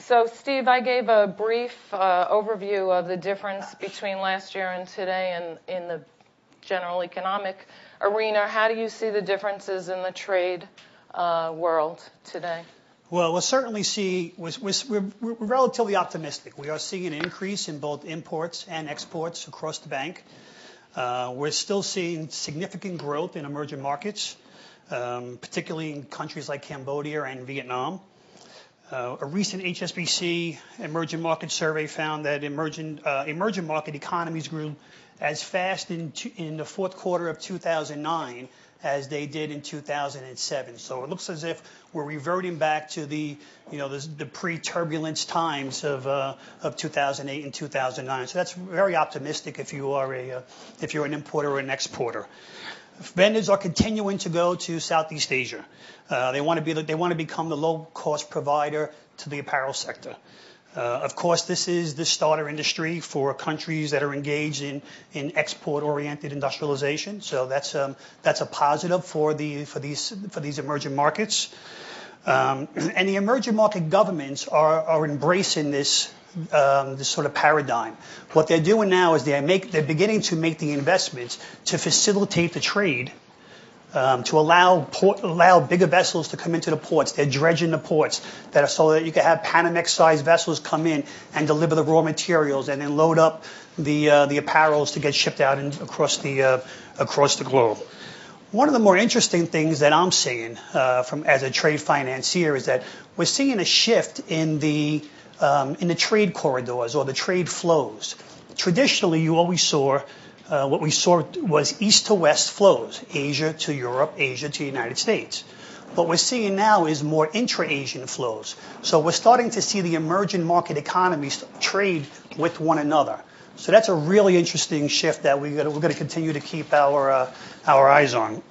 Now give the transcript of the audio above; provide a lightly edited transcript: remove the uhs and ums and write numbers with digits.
So, Steve, I gave a brief overview of the difference between last year and today in the general economic arena. How do you see the differences in the trade world today? Well, we'll certainly see, we're relatively optimistic. We are seeing an increase in both imports and exports across the bank. We're still seeing significant growth in emerging markets, particularly in countries like Cambodia and Vietnam. A recent HSBC emerging market survey found that emerging market economies grew as fast in the fourth quarter of 2009 as they did in 2007. So it looks as if we're reverting back to the pre-turbulence times of 2008 and 2009. So that's very optimistic if you're an importer or an exporter. Vendors are continuing to go to Southeast Asia. They want to become the low-cost provider to the apparel sector. Of course, this is the starter industry for countries that are engaged in export-oriented industrialization. So that's a positive for these emerging markets. And the emerging market governments are embracing this sort of paradigm. What they're doing now is they're beginning to make the investments to facilitate the trade, to allow bigger vessels to come into the ports. They're dredging the ports so that you can have Panamax-sized vessels come in and deliver the raw materials and then load up the apparels to get shipped out across the globe. One of the more interesting things that I'm seeing as a trade financier is that we're seeing a shift in the trade corridors or the trade flows. Traditionally, you always saw what we saw was east to west flows, Asia to Europe, Asia to the United States. What we're seeing now is more intra-Asian flows. So we're starting to see the emerging market economies trade with one another. So that's a really interesting shift that we're going to continue to keep our eyes on.